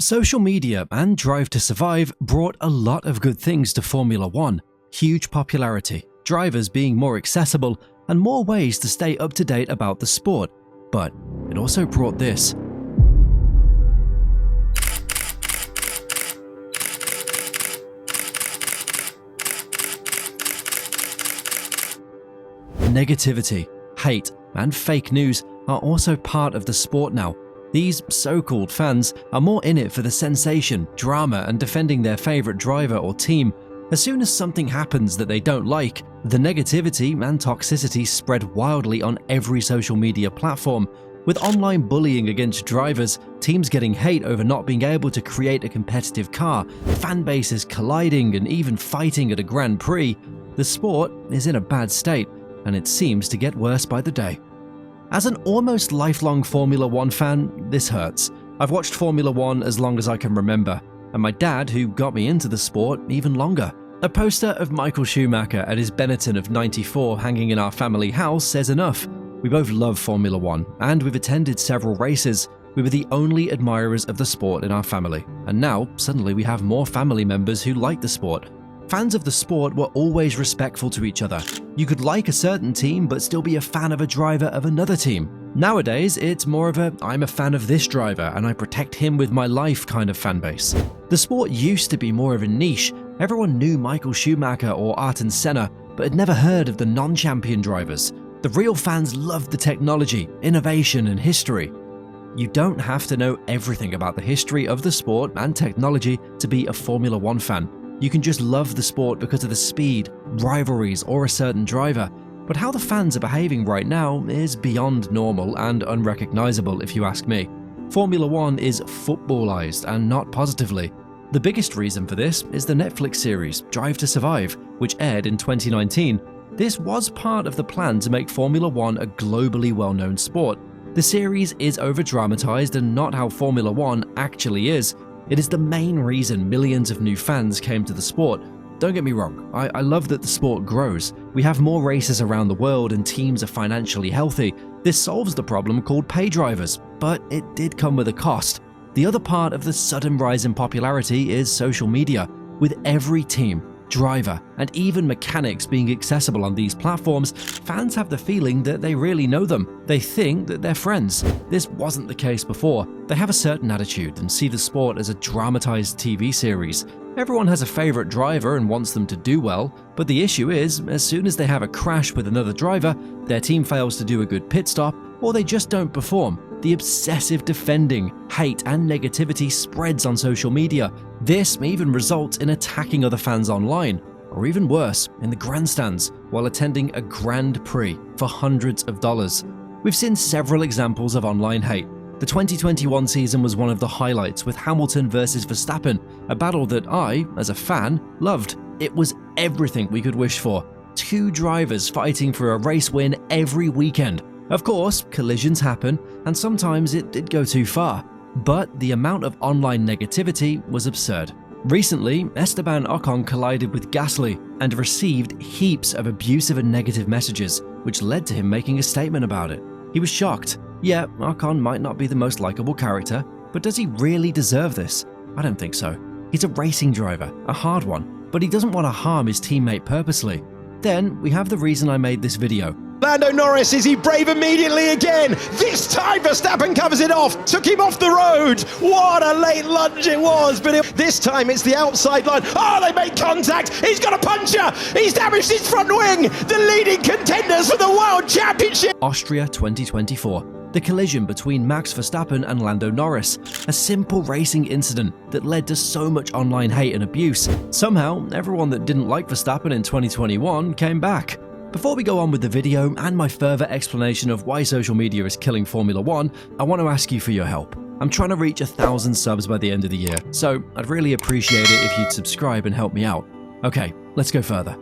Social media and Drive to Survive brought a lot of good things to Formula One. Huge popularity, drivers being more accessible, and more ways to stay up to date about the sport. But it also brought this. Negativity, hate, and fake news are also part of the sport now. These so-called fans are more in it for the sensation, drama, and defending their favorite driver or team. As soon as something happens that they don't like, the negativity and toxicity spread wildly on every social media platform. With online bullying against drivers, teams getting hate over not being able to create a competitive car, fan bases colliding, and even fighting at a Grand Prix, the sport is in a bad state, and it seems to get worse by the day. As an almost lifelong Formula One fan, this hurts. I've watched Formula One as long as I can remember, and my dad, who got me into the sport, even longer. A poster of Michael Schumacher at his Benetton of '94 hanging in our family house says enough. We both love Formula One, and we've attended several races. We were the only admirers of the sport in our family, and now, suddenly we have more family members who like the sport. Fans of the sport were always respectful to each other. You could like a certain team but still be a fan of a driver of another team. Nowadays, it's more of a I'm a fan of this driver and I protect him with my life kind of fan base. The sport used to be more of a niche. Everyone knew Michael Schumacher or Ayrton Senna, but had never heard of the non-champion drivers. The real fans loved the technology, innovation, and history. You don't have to know everything about the history of the sport and technology to be a Formula One fan. You can just love the sport because of the speed, rivalries, or a certain driver. But how the fans are behaving right now is beyond normal and unrecognizable if you ask me. Formula One is footballized and not positively. The biggest reason for this is the Netflix series Drive to Survive, which aired in 2019. This was part of the plan to make Formula One a globally well-known sport. The series is over-dramatized and not how Formula One actually is. It is the main reason millions of new fans came to the sport. Don't get me wrong, I love that the sport grows. We have more races around the world and teams are financially healthy. This solves the problem called pay drivers, but it did come with a cost. The other part of the sudden rise in popularity is social media. With every team, driver, and even mechanics being accessible on these platforms, fans have the feeling that they really know them. They think that they're friends. This wasn't the case before. They have a certain attitude and see the sport as a dramatized TV series. Everyone has a favorite driver and wants them to do well, but the issue is, as soon as they have a crash with another driver, their team fails to do a good pit stop, or they just don't perform. The obsessive defending, hate, and negativity spreads on social media. This even results in attacking other fans online, or even worse, in the grandstands, while attending a Grand Prix for hundreds of dollars. We've seen several examples of online hate. The 2021 season was one of the highlights with Hamilton versus Verstappen, a battle that I, as a fan, loved. It was everything we could wish for. Two drivers fighting for a race win every weekend. Of course, collisions happen, and sometimes it did go too far, but the amount of online negativity was absurd. Recently, Esteban Ocon collided with Gasly and received heaps of abusive and negative messages, which led to him making a statement about it. He was shocked. Yeah, Ocon might not be the most likable character, but does he really deserve this? I don't think so. He's a racing driver, a hard one, but he doesn't want to harm his teammate purposely. Then we have the reason I made this video. Lando Norris, is he brave immediately again? This time Verstappen covers it off, took him off the road. What a late lunge it was, but this time it's the outside line. Oh, they made contact. He's got a puncture. He's damaged his front wing. The leading contenders for the World Championship. Austria 2024. The collision between Max Verstappen and Lando Norris, a simple racing incident that led to so much online hate and abuse. Somehow, everyone that didn't like Verstappen in 2021 came back. Before we go on with the video and my further explanation of why social media is killing Formula One, I want to ask you for your help. I'm trying to reach 1,000 subs by the end of the year, so I'd really appreciate it if you'd subscribe and help me out. Okay, let's go further.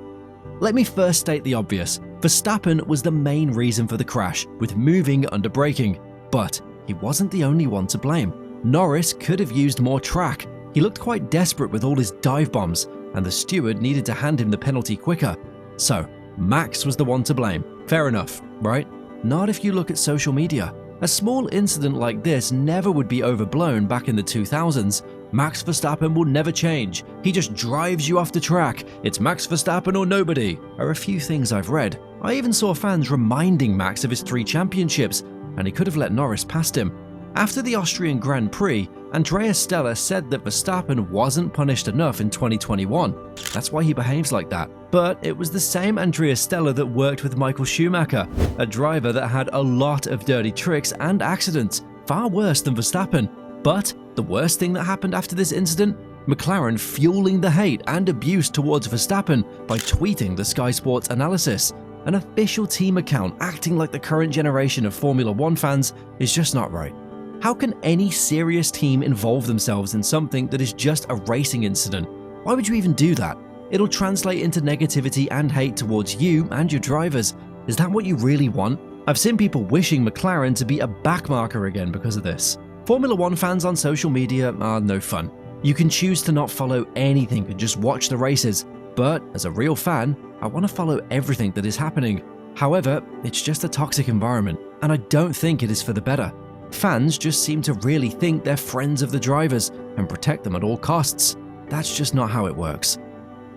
Let me first state the obvious. Verstappen was the main reason for the crash, with moving under braking. But he wasn't the only one to blame. Norris could have used more track. He looked quite desperate with all his dive bombs, and the steward needed to hand him the penalty quicker. So, Max was the one to blame. Fair enough, right? Not if you look at social media. A small incident like this never would be overblown back in the 2000s. Max Verstappen will never change. He just drives you off the track. It's Max Verstappen or nobody, are a few things I've read. I even saw fans reminding Max of his 3 championships, and he could have let Norris past him. After the Austrian Grand Prix, Andrea Stella said that Verstappen wasn't punished enough in 2021. That's why he behaves like that. But it was the same Andrea Stella that worked with Michael Schumacher, a driver that had a lot of dirty tricks and accidents, far worse than Verstappen. But the worst thing that happened after this incident? McLaren fueling the hate and abuse towards Verstappen by tweeting the Sky Sports analysis. An official team account acting like the current generation of Formula One fans is just not right. How can any serious team involve themselves in something that is just a racing incident? Why would you even do that? It'll translate into negativity and hate towards you and your drivers. Is that what you really want? I've seen people wishing McLaren to be a backmarker again because of this. Formula One fans on social media are no fun. You can choose to not follow anything and just watch the races, but as a real fan, I want to follow everything that is happening. However, it's just a toxic environment, and I don't think it is for the better. Fans just seem to really think they're friends of the drivers and protect them at all costs. That's just not how it works.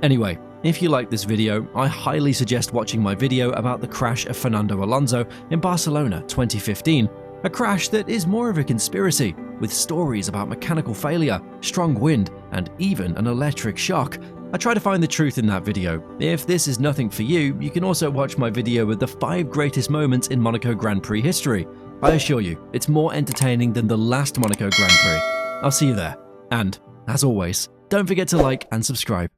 Anyway, if you like this video, I highly suggest watching my video about the crash of Fernando Alonso in Barcelona 2015, a crash that is more of a conspiracy, with stories about mechanical failure, strong wind, and even an electric shock. I try to find the truth in that video. If this is nothing for you, you can also watch my video with the 5 greatest moments in Monaco Grand Prix history. I assure you, it's more entertaining than the last Monaco Grand Prix. I'll see you there. And, as always, don't forget to like and subscribe.